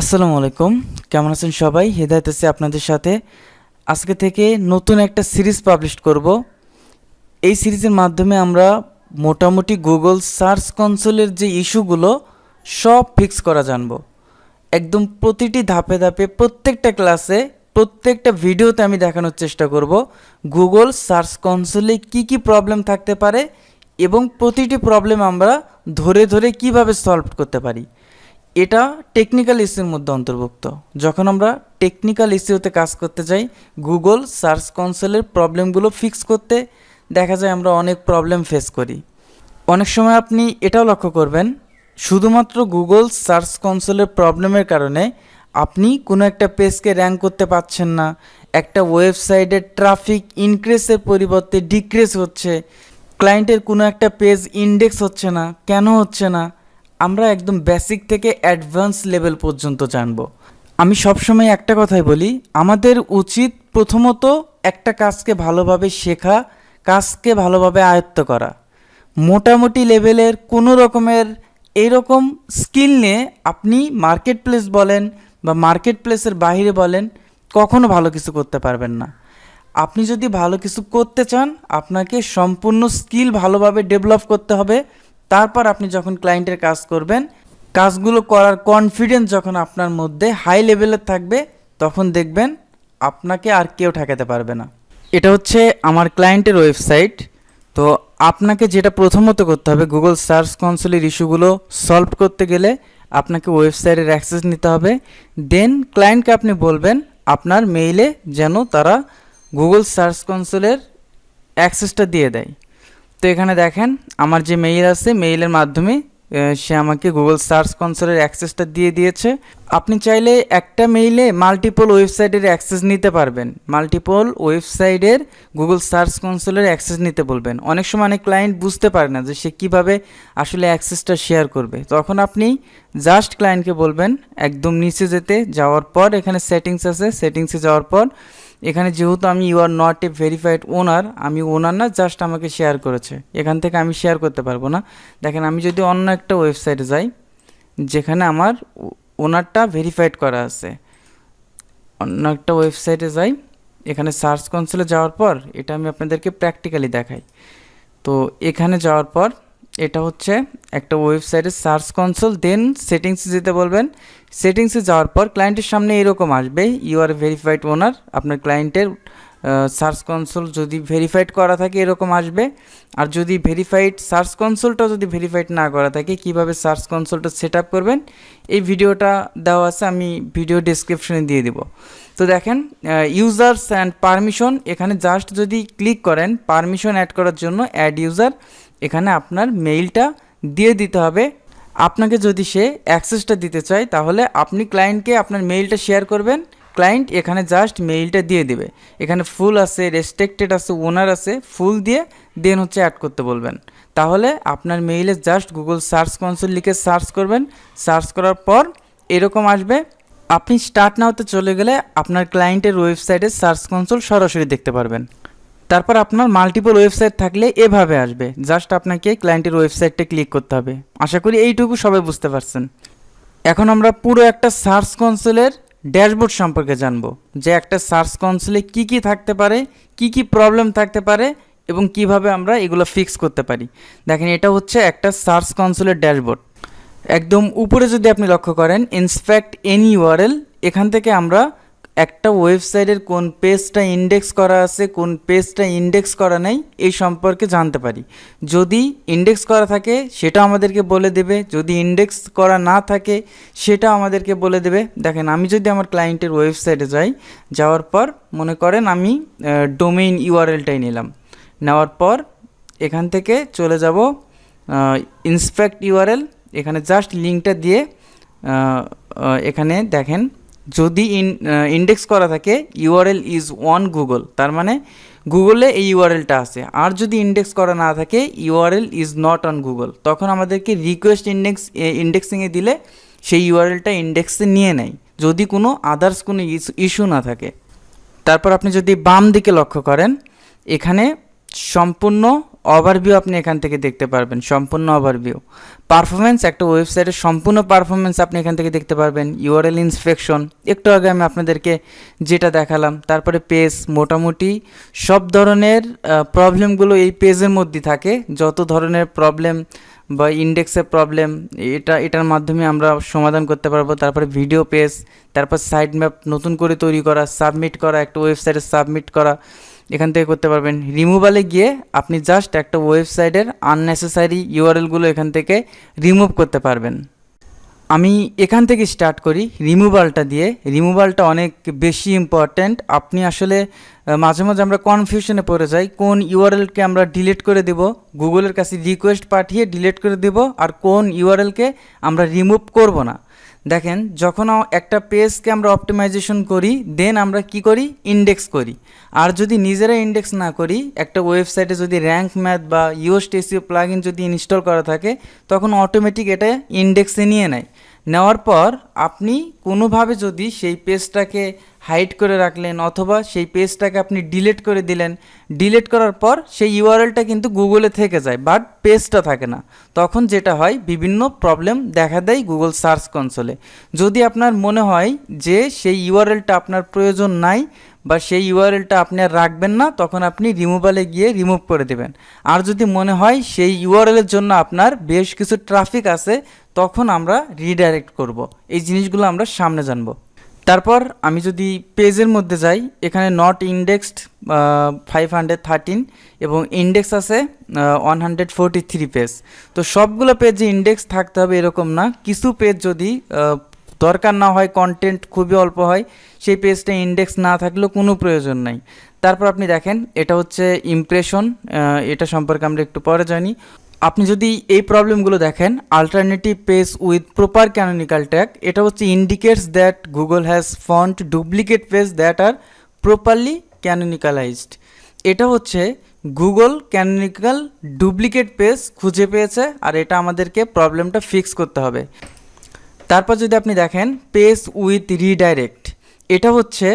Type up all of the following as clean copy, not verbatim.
আসসালামু আলাইকুম, কেমন আছেন সবাই? হেদায়েত-সে আপনাদের সাথে আজকে থেকে নতুন একটা সিরিজ পাবলিশ করব। এই সিরিজের মাধ্যমে আমরা মোটামুটি গুগল সার্চ কনসোলের যে ইস্যুগুলো সব ফিক্স করা জানবো। একদম প্রতিটি ধাপে ধাপে প্রত্যেকটা ক্লাসে প্রত্যেকটা ভিডিওতে আমি দেখানোর চেষ্টা করব গুগল সার্চ কনসোলে কি প্রবলেম থাকতে পারে এবং প্রতিটি প্রবলেম আমরা ধরে ধরে কিভাবে সলভ করতে পারি। এটা টেকনিক্যাল ইস্যুর মধ্যে অন্তর্ভুক্ত। যখন আমরা টেকনিক্যাল ইস্যুতে কাজ করতে যাই, গুগল সার্চ কনসোলের প্রবলেমগুলো ফিক্স করতে দেখা যায় আমরা অনেক প্রবলেম ফেস করি। অনেক সময় আপনি এটাও লক্ষ্য করবেন, শুধুমাত্র গুগল সার্চ কনসোলের প্রবলেমের কারণে আপনি কোনো একটা পেজকে র্যাঙ্ক করতে পারছেন না, একটা ওয়েবসাইটের ট্রাফিক ইনক্রিজের পরিবর্তে ডিক্রিজ হচ্ছে, ক্লায়েন্টের কোনো একটা পেজ ইন্ডেক্স হচ্ছে না। কেন হচ্ছে না? আমরা একদম বেসিক থেকে অ্যাডভান্স লেভেল পর্যন্ত জানব। আমি সবসময় একটা কথাই বলি, আমাদের উচিত প্রথমত একটা কাজকে ভালোভাবে শেখা, কাজকে ভালোভাবে আয়ত্ত করা। মোটামুটি লেভেলের কোনো রকমের এইরকম স্কিল নিয়ে আপনি মার্কেট প্লেস বলেন বা মার্কেট প্লেসের বাইরে বলেন, কখনো ভালো কিছু করতে পারবেন না। আপনি যদি ভালো কিছু করতে চান, আপনাকে সম্পূর্ণ স্কিল ভালোভাবে ডেভেলপ করতে হবে। তারপর আপনি যখন ক্লায়েন্টের কাজ করবেন, কাজগুলো করার কনফিডেন্স যখন আপনার মধ্যে হাই লেভেলের থাকবে, তখন দেখবেন আপনাকে আর কেউ ঠেকাতে পারবে না। এটা হচ্ছে আমার ক্লায়েন্টের ওয়েবসাইট। তো আপনাকে যেটা প্রথমত করতে হবে, গুগল সার্চ কনসোলের ইস্যুগুলো সলভ করতে গেলে আপনাকে ওয়েবসাইটের অ্যাক্সেস নিতে হবে। দেন ক্লায়েন্টকে আপনি বলবেন আপনার মেইলে যেন তারা গুগল সার্চ কনসোলের অ্যাক্সেসটা দিয়ে দেয়। তো এখানে দেখেন আমার যে মেইল আছে, মেইলের মাধ্যমে সে আমাকে গুগল সার্চ কনসোলের অ্যাক্সেসটা দিয়ে দিয়েছে। আপনি চাইলে একটা মেইলে মাল্টিপল ওয়েবসাইটের অ্যাক্সেস নিতে পারবেন, মাল্টিপল ওয়েবসাইটের গুগল সার্চ কনসোলের অ্যাক্সেস নিতে বলবেন। অনেক সময় অনেক ক্লায়েন্ট বুঝতে পারে না যে সে কীভাবে আসলে অ্যাক্সেসটা শেয়ার করবে। তখন আপনি জাস্ট ক্লায়েন্টকে বলবেন একদম নিচে যেতে, যাওয়ার পর এখানে সেটিংস আছে, সেটিংসে যাওয়ার পর এখানে যেহেতু আমি you are not a verified owner, আমি ওনার না, জাস্ট আমাকে শেয়ার করেছে, এখান থেকে আমি শেয়ার করতে পারবো না। দেখেন আমি যদি অন্য একটা ওয়েবসাইটে যাই যেখানে আমার ওনারটা ভেরিফাইড করা আছে, অন্য একটা ওয়েবসাইটে যাই, এখানে সার্চ কনসোলে যাওয়ার পর এটা আমি আপনাদেরকে প্র্যাকটিক্যালি দেখাই। তো এখানে যাওয়ার পর এটা হচ্ছে একটা ওয়েবসাইটের সার্চ কনসোল, দেন সেটিংসে যেতে বলবেন। সেটিংসে যাওয়ার পর ক্লায়েন্টের সামনে এরকম আসবে, ইউ আর ভেরিফাইড ওনার। আপনার ক্লায়েন্টের সার্চ কনসোল যদি ভেরিফাইড করা থাকে এরকম আসবে। আর যদি ভেরিফাইড সার্চ কনসোলটা যদি ভেরিফাইড না করা থাকে, কিভাবে সার্চ কনসোলটা সেট আপ করবেন এই ভিডিওটা দেওয়া আছে, আমি ভিডিও ডেসক্রিপশনে দিয়ে দিব। তো দেখেন ইউজার্স অ্যান্ড পারমিশন, এখানে জাস্ট যদি ক্লিক করেন পারমিশন অ্যাড করার জন্য অ্যাড ইউজার, এখানে আপনার মেইলটা দিয়ে দিতে হবে। আপনাকে যদি সে অ্যাক্সেসটা দিতে চায় তাহলে আপনি ক্লায়েন্টকে আপনার মেইলটা শেয়ার করবেন, ক্লায়েন্ট এখানে জাস্ট মেইলটা দিয়ে দেবে। এখানে ফুল আছে, রেস্ট্রিক্টেড আছে, ওনার আছে, ফুল দিয়ে দেন হচ্ছে অ্যাড করতে বলবেন। তাহলে আপনার মেইলে জাস্ট গুগল সার্চ কনসোল লিখে সার্চ করবেন, সার্চ করার পর এরকম আসবে। আপনি স্টার্ট নাওতে চলে গেলে আপনার ক্লায়েন্টের ওয়েবসাইটে সার্চ কনসোল সরাসরি দেখতে পারবেন। তারপর আপনার মাল্টিপল ওয়েবসাইট থাকলে এভাবে আসবে, জাস্ট আপনাকে ক্লায়েন্টের ওয়েবসাইটটা ক্লিক করতে হবে। আশা করি এইটুকু সবাই বুঝতে পারছেন। এখন আমরা পুরো একটা সার্চ কনসোলের ড্যাশবোর্ড সম্পর্কে জানবো, যে একটা সার্চ কনসোলে কি থাকতে পারে, কি প্রবলেম থাকতে পারে এবং কিভাবে আমরা এগুলো ফিক্স করতে পারি। দেখেন এটা হচ্ছে একটা সার্চ কনসোলের ড্যাশবোর্ড। একদম উপরে যদি আপনি লক্ষ্য করেন ইন্সপেক্ট এনি ইউআরএল, এখান থেকে আমরা একটা ওয়েবসাইটের কোন পেজটা ইন্ডেক্স করা আছে, কোন পেজটা ইন্ডেক্স করা নেই এই সম্পর্কে জানতে পারি। যদি ইন্ডেক্স করা থাকে সেটা আমাদেরকে বলে দেবে, যদি ইন্ডেক্স করা না থাকে সেটা আমাদেরকে বলে দেবে। দেখেন আমি যদি আমার ক্লায়েন্টের ওয়েবসাইটে যাই, যাওয়ার পর মনে করেন আমি ডোমেইন ইউআরএলটাই নিলাম, নেওয়ার পর এখান থেকে চলে যাব ইন্সপেক্ট ইউআরএল, এখানে জাস্ট লিঙ্কটা দিয়ে এখানে দেখেন যদি ইন্ডেক্স করা থাকে ইউআরএল ইজ অন গুগল, তার মানে গুগলে এই ইউআরএলটা আছে। আর যদি ইন্ডেক্স করা না থাকে URL is not on Google, তখন আমাদেরকে রিকোয়েস্ট ইন্ডেক্সিংয়ে দিলে সেই ইউআরএলটা ইন্ডেক্সে নিয়ে নেয়, যদি কোনো আদার্স কোনো ইস্যু না থাকে। তারপর আপনি যদি বাম দিকে লক্ষ্য করেন, এখানে সম্পূর্ণ ওভারভিউ আপনি এখান থেকে দেখতে পারবেন, সম্পূর্ণ ওভারভিউ। পারফরমেন্স, একটা ওয়েবসাইটের সম্পূর্ণ পারফরমেন্স আপনি এখান থেকে দেখতে পারবেন। ইউআরএল ইন্সপেকশন, একটু আগে আমি আপনাদেরকে যেটা দেখালাম। তারপরে পেজ, মোটামুটি সব ধরনের প্রবলেমগুলো এই পেজের মধ্যে থাকে। যত ধরনের প্রবলেম বা ইন্ডেক্সের প্রবলেম, এটার মাধ্যমে আমরা সমাধান করতে পারবো। তারপরে ভিডিও পেজ, তারপর সাইড ম্যাপ নতুন করে তৈরি করা, সাবমিট করা, একটা ওয়েবসাইটে সাবমিট করা, এখান থেকে করতে পারবেন। রিমুভালে গিয়ে আপনি জাস্ট একটা ওয়েবসাইটের আননেসেসারি ইউআরএলগুলো এখান থেকে রিমুভ করতে পারবেন। আমি এখান থেকে স্টার্ট করি রিমুভালটা দিয়ে। রিমুভালটা অনেক বেশি ইম্পর্ট্যান্ট। আপনি আসলে মাঝে মাঝে আমরা কনফিউশনে পড়ে যাই, কোন ইউআরএলকে আমরা ডিলিট করে দেব, গুগলের কাছে রিকোয়েস্ট পাঠিয়ে ডিলিট করে দেব, আর কোন ইউআরএলকে আমরা রিমুভ করব না। দেখেন, যখন একটা পেজকে আমরা অপটিমাইজেশন করি, দেন আমরা কি করি, ইন্ডেক্স করি। আর যদি নিজেরা ইন্ডেক্স না করি, একটা ওয়েবসাইটে যদি র্যাঙ্ক ম্যাথ বা ইউএসটি এসইও প্লাগইন যদি ইনস্টল করা থাকে, তখন অটোমেটিক এটা ইন্ডেক্সে নিয়ে নেয়। নেওয়ার পর আপনি কোনোভাবে যদি সেই পেজটাকে হাইড করে রাখলেন অথবা সেই পেজটাকে আপনি ডিলিট করে দিলেন, ডিলিট করার পর সেই ইউআরএলটা কিন্তু গুগলে থেকে যায়, বাট পেজটা থাকে না। তখন যেটা হয়, বিভিন্ন প্রবলেম দেখা দেয় গুগল সার্চ কনসোলে। যদি আপনার মনে হয় যে সেই ইউআরএলটা আপনার প্রয়োজন নাই বা সেই ইউআরএলটা আপনি আর রাখবেন না, তখন আপনি রিমুভালে গিয়ে রিমুভ করে দেবেন। আর যদি মনে হয় সেই ইউআরএলের জন্য আপনার বেশ কিছু ট্রাফিক আছে, তখন আমরা রিডাইরেক্ট করব। এই জিনিসগুলো আমরা সামনে জানবো। তারপর আমি যদি পেজের মধ্যে যাই, এখানে নট ইন্ডেক্সড 513 এবং ইন্ডেক্স আছে 143 পেজ। তো সবগুলো পেজে ইন্ডেক্স থাকতে হবে এরকম না, কিছু পেজ যদি দরকার না হয়, কন্টেন্ট খুবই অল্প হয়, সেই পেজটা ইন্ডেক্স না থাকলেও কোনো প্রয়োজন নাই। তারপর আপনি দেখেন, এটা হচ্ছে ইমপ্রেশন, এটা সম্পর্কে আমরা একটু পরে জানি। আপনি যদি এই প্রবলেমগুলো দেখেন, alternative page with proper canonical tag, এটা হচ্ছে indicates that Google has found duplicate page that are properly canonicalized. এটা হচ্ছে গুগল ক্যানোনিক্যাল ডুপ্লিকেট পেজ খুঁজে পেয়েছে, আর এটা আমাদেরকে প্রবলেমটা ফিক্স করতে হবে। তারপর যদি আপনি দেখেন পেজ উইথ রিডাইরেক্ট, এটা হচ্ছে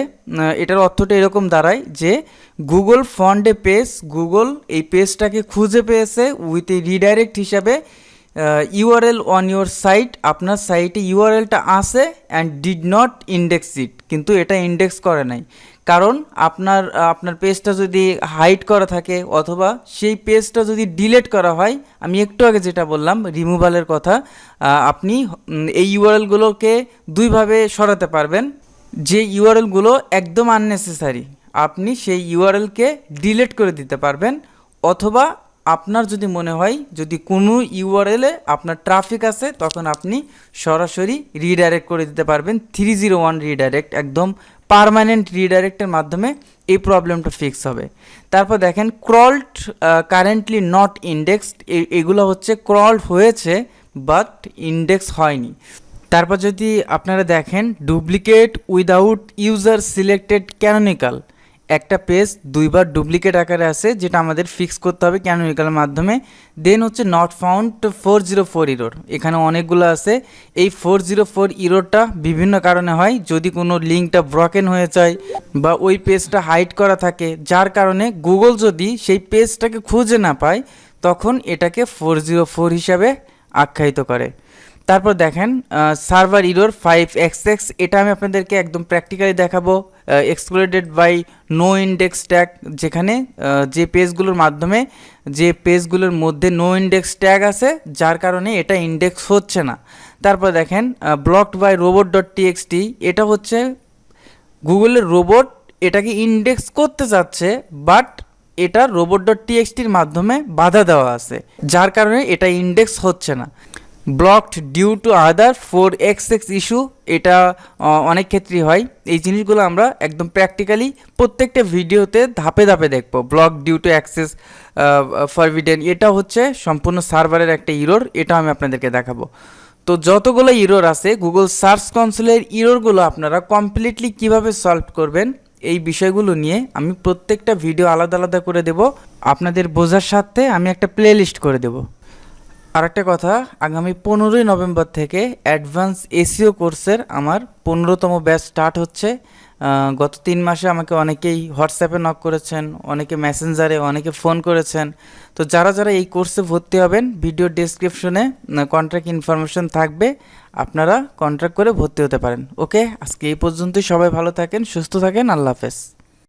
এটার অর্থটা এরকম দাঁড়ায় যে Google found a page, Google এই পেজটাকে খুঁজে পেয়েছে উইথ এ রিডাইরেক্ট হিসাবে ইউআরএল অন ইউর সাইট, আপনার সাইটে ইউআরএলটা আছে অ্যান্ড ডিড নট ইন্ডেক্স ইট, কিন্তু এটা ইন্ডেক্স করে নাই। কারণ আপনার পেজটা যদি হাইড করা থাকে অথবা সেই পেজটা যদি ডিলিট করা হয়, আমি একটু আগে যেটা বললাম রিমুভালের কথা, আপনি এই ইউআরএলগুলোকে দুইভাবে সরাতে পারবেন। যে ইউআরএলগুলো একদম আননেসেসারি, আপনি সেই ইউআরএলকে ডিলিট করে দিতে পারবেন, অথবা আপনার যদি মনে হয় যদি কোনো ইউআরএলে আপনার ট্রাফিক আছে, তখন আপনি সরাসরি রিডাইরেক্ট করে দিতে পারবেন। 301 রিডাইরেক্ট, একদম পার্মানেন্ট রিডাইরেক্টের মাধ্যমে এই প্রবলেমটা ফিক্স হবে। তারপর দেখেন ক্রলড কারেন্টলি নট ইন্ডেক্সড, এগুলো হচ্ছে ক্রলড হয়েছে বাট ইন্ডেক্স হয়নি। তারপর যদি আপনারা দেখেন duplicate without user selected canonical, একটা পেজ দুইবার ডুপ্লিকেট আকারে আছে, যেটা আমাদের ফিক্স করতে হবে ক্যানোনিক্যালের মাধ্যমে। দেন হচ্ছে নট ফাউন্ড 404 ইরোর, এখানে অনেকগুলো আছে। এই 404 ইরোরটা বিভিন্ন কারণে হয়, যদি কোনো লিঙ্কটা ব্রকেন হয়ে যায় বা ওই পেজটা হাইড করা থাকে, যার কারণে গুগল যদি সেই পেজটাকে খুঁজে না পায়, তখন এটাকে 404 হিসাবে আখ্যায়িত করে। তারপর দেখেন সার্ভার ইরোর 5xx, এটা আমি আপনাদেরকে একদম প্র্যাকটিক্যালি দেখাবো। Excluded by no index tag, যেখানে যে পেজগুলোর মধ্যে নো ইন্ডেক্স ট্যাগ আছে, যার কারণে এটা ইন্ডেক্স হচ্ছে না। তারপর দেখেন ব্লকড বাই robot.txt, এটা হচ্ছে গুগলের রোবট এটাকে ইন্ডেক্স করতে চাচ্ছে, বাট এটা robot.txt-র মাধ্যমে বাধা দেওয়া আছে, যার কারণে এটা ইন্ডেক্স হচ্ছে না। Blocked due to other 4xx issue, এটা অনেক ক্ষেত্রেই হয়। এই জিনিসগুলো আমরা একদম প্র্যাকটিক্যালি প্রত্যেকটা ভিডিওতে ধাপে ধাপে দেখব। Block due to access forbidden, এটা হচ্ছে সম্পূর্ণ সার্ভারের একটা ইরোর, এটা আমি আপনাদেরকে দেখাবো। তো যতগুলো ইরোর আছে গুগল সার্চ কনসোলের ইরোরগুলো আপনারা কমপ্লিটলি কিভাবে সলভ করবেন, এই বিষয়গুলো নিয়ে আমি প্রত্যেকটা ভিডিও আলাদা আলাদা করে দেব। আপনাদের বোঝার সাথে আমি একটা প্লে লিস্ট করে দেব। আরেকটা কথা, আগামী 15ই নভেম্বর থেকে অ্যাডভান্স এসইও কোর্সের আমার 15তম ব্যাচ স্টার্ট হচ্ছে। গত 3 মাসে আমাকে অনেকেই হোয়াটসঅ্যাপে নক করেছেন, অনেকে মেসেঞ্জারে, অনেকে ফোন করেছেন। তো যারা যারা এই কোর্সে ভর্তি হবেন, ভিডিও ডেসক্রিপশনে কন্ট্যাক্ট ইনফরমেশন থাকবে, আপনারা কন্ট্যাক্ট করে ভর্তি হতে পারেন। ওকে, আজকে এই পর্যন্তই। সবাই ভালো থাকেন, সুস্থ থাকেন, আল্লাহ হাফেজ।